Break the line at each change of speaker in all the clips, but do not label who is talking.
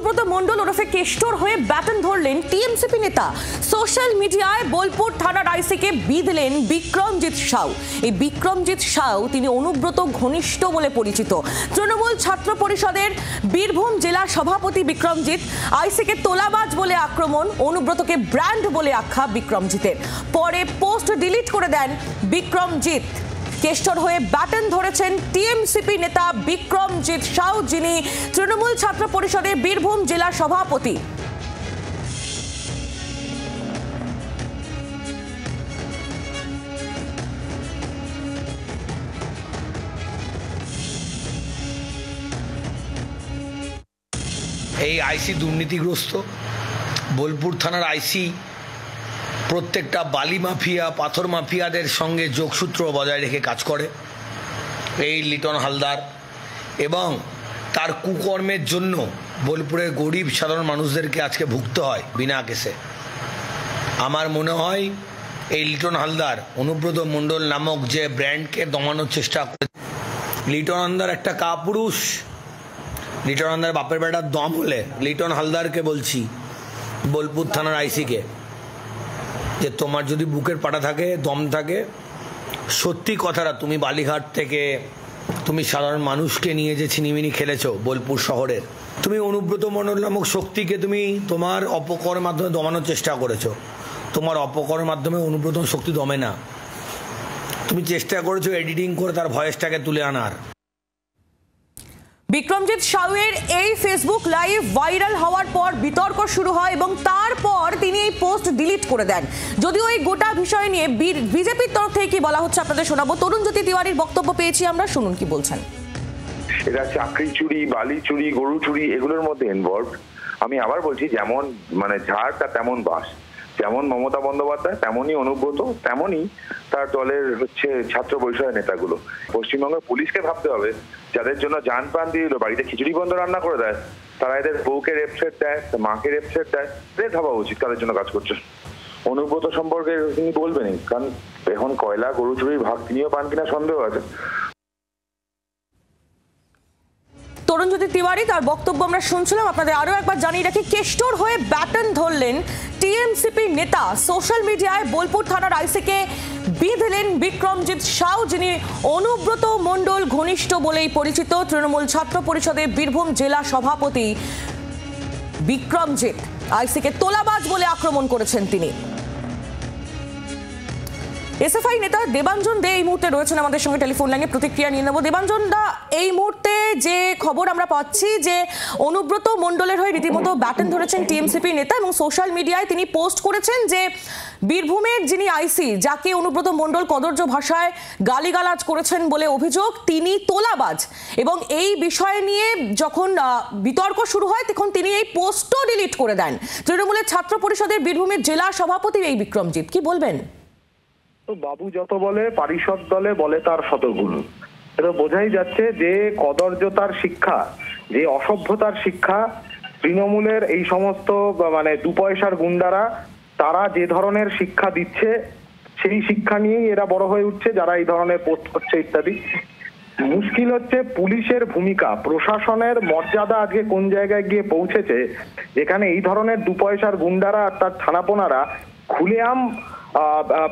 অনুব্রত মণ্ডল ওরফে কেষ্টর হয়ে ব্যাটন ধরলেন টিএমসিপি নেতা। সোশ্যাল মিডিয়ায় বোলপুর থানার আইসিকে বিঁধলেন বিক্রমজিৎ সাউ। এই বিক্রমজিৎ সাউ তিনি অনুব্রত ঘনিষ্ঠ বলে পরিচিত। তৃণমূল ছাত্র পরিষদের বীরভূম জেলা সভাপতি বিক্রমজিৎ। আইসিকে তোলাবাজ বলে আক্রমণ, অনুব্রতকে ব্র্যান্ড বলে আখ্যা বিক্রমজিতের। পরে পোস্ট ডিলিট করে দেন বিক্রমজিৎ। কেষ্টর হয়ে ব্যাটন ধরেছেন টিএমসিপি নেতা বিক্রমজিৎ সাউ, যিনি তৃণমূল ছাত্র পরিষদের বীরভূম জেলা সভাপতি।
এই আইসি দুর্নীতিগ্রস্ত। বোলপুর থানার আইসি প্রত্যেকটা বালি মাফিয়া, পাথর মাফিয়াদের সঙ্গে যোগসূত্র বজায় রেখে কাজ করে। এই লিটন হালদার এবং তার কুকর্মের জন্য বোলপুরের গরিব সাধারণ মানুষদেরকে আজকে ভুগতে হয় বিনা কেসে। আমার মনে হয় এই লিটন হালদার অনুব্রত মণ্ডল নামক যে ব্র্যান্ডকে দমানোর চেষ্টা করে। লিটন হালদার একটা কাপুরুষ। লিটন হালদার বাপের বেটার দম হলে লিটন হালদারকে বলছি, বোলপুর থানার আইসিকে, যে তোমার যদি বুকের পাটা থাকে, দম থাকে, সত্যি কথাটা, তুমি বালিঘাট থেকে তুমি সাধারণ মানুষকে নিয়ে যে ছিনিমিনি খেলেছো বোলপুর শহরের, তুমি অনুব্রত মণ্ডল নামক শক্তিকে তুমি তোমার অপকর্মের মাধ্যমে দমানোর চেষ্টা করেছো। তোমার অপকর্মের মাধ্যমে অনুব্রত শক্তি দমে না। তুমি চেষ্টা করেছো এডিটিং করে তার ভয়েসটাকে তুলে আনার।
বিক্রমজিৎ সাউয়ের এই ফেসবুক লাইভ ভাইরাল হওয়ার পর বিতর্ক শুরু হয় এবং তারপর তিনি এই পোস্ট ডিলিট করে দেন। যদিও এই গোটা বিষয় নিয়ে বিজেপির তরফ থেকে কি বলা হচ্ছে আপনাদের শোনাবো। তরুণজ্যোতি তিওয়ারির বক্তব্য পেয়েছি আমরা, শুনুন কি বলছেন।
এরা চাকরি চুরি, বালি চুরি, গরু চুরি এগুলোর মধ্যে ইনভলভ। আমি আবার বলছি, যেমন ঝাড় তার তেমন বাস, যেমন মমতা বন্দ্যোপাধ্যায় তেমনই অনুব্রত, তেমনই তার দলের ছাত্র পরিষদের নেতাগুলো। পশ্চিমবঙ্গের পুলিশকে ভাবতে হবে, যাদের জন্য জান প্রাণ দিয়ে দিল, বাড়িতে খিচুড়ি বন্ধ রান্না করে দেয়, তারা এদের বউকে রেপসেট দেয়, মাকে রেপসেট দেয়, এদের ভাবা উচিত তাদের জন্য কাজ করছে। অনুব্রত সম্পর্কে তিনি বলবেনই, কারণ এখন কয়লা গরু চুরির ভাগ তিনিও পান কিনা সন্দেহ আছে।
তরুণজ্যোতি তিওয়ারি তার বক্তব্য আমরা শুনছিলাম। আপনাদের আরো একবার জানিয়ে রাখি, কেষ্টর হয়ে ব্যাটন ধরলেন টিএমসিপি নেতা। সোশ্যাল মিডিয়ায় বোলপুর থানার আইসিকে বিঁধলেন বিক্রমজিৎ সাউ, যিনি অনুব্রত মণ্ডল ঘনিষ্ঠ বলেই পরিচিত। তৃণমূল ছাত্র পরিষদের বীরভূম জেলা সভাপতি বিক্রমজিৎ। আইসিকে তোলাবাজ বলে আক্রমণ করেছেন তিনি। এসএফআই নেতা দেবাঞ্জন দে এই মুহূর্তে রয়েছেন আমাদের সঙ্গে টেলিফোন লাইনে, প্রতিক্রিয়া নিয়ে নেব। দেবাঞ্জন দা, এই মুহূর্তে যে খবর আমরা পাচ্ছি যে অনুব্রত মণ্ডলের হয়ে রীতিমতো ব্যাটন ধরেছেন টিএমসিপি নেতা এবং সোশ্যাল মিডিয়ায় তিনি পোস্ট করেছেন যে বীরভূমের যিনি আইসি, যাকে অনুব্রত মণ্ডল কদর্য ভাষায় গালিগালাজ করেছেন বলে অভিযোগ, তিনি তোলাবাজ। এবং এই বিষয় নিয়ে যখন বিতর্ক শুরু হয় তখন তিনি এই পোস্টও ডিলিট করে দেন। তৃণমূলের ছাত্র পরিষদের বীরভূমের জেলা সভাপতি এই বিক্রমজিৎ, কি বলবেন?
বাবু যত বলে পারিষদ দলে বলে তার শতগুণ। এটা বোঝাই যাচ্ছে যে কদর্যতার শিক্ষা, যে অসভ্যতার শিক্ষা তৃণমূলের এই সমস্ত দু পয়সার গুন্ডারা, তারা যে ধরনের শিক্ষা দিচ্ছে সেই শিক্ষা নিয়েই এরা বড় হয়ে উঠছে, যারা এই ধরনের পোস্ট করছে ইত্যাদি। মুশকিল হচ্ছে পুলিশের ভূমিকা, প্রশাসনের মর্যাদা আজকে কোন জায়গায় গিয়ে পৌঁছেছে, যেখানে এই ধরনের দু পয়সার গুন্ডারা আর তার থানাপোনারা খুলেআম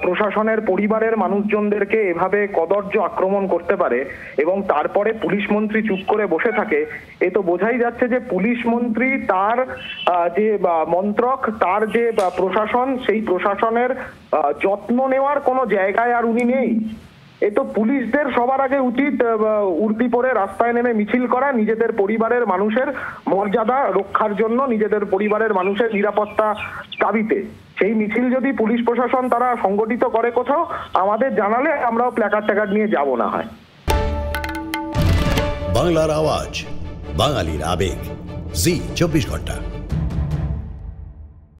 প্রশাসনের পরিবারের মানুষজনদেরকে এভাবে কদর্য আক্রমণ করতে পারে এবং তারপরে পুলিশ মন্ত্রী চুপ করে বসে থাকে। এ তো বোঝাই যাচ্ছে যে পুলিশ মন্ত্রী, তার যে মন্ত্রক, তার যে প্রশাসন, সেই প্রশাসনের যত্ন নেওয়ার কোনো জায়গায় আর উনি নেই। এ তো পুলিশদের সবার আগে উচিত উর্দি পরে রাস্তায় নেমে মিছিল করা, নিজেদের পরিবারের মানুষের মর্যাদা রক্ষার জন্য, নিজেদের পরিবারের মানুষের নিরাপত্তা দাবিতে। সেই মিছিল যদি পুলিশ প্রশাসন তারা সংগঠিত করে কোথাও, আমাদের জানালে আমরাও প্ল্যাকার্ড ট্যাকার্ড নিয়ে যাব না হয়।
বাংলার আওয়াজ, বাঙালির আবেগ, জি 24 ঘন্টা।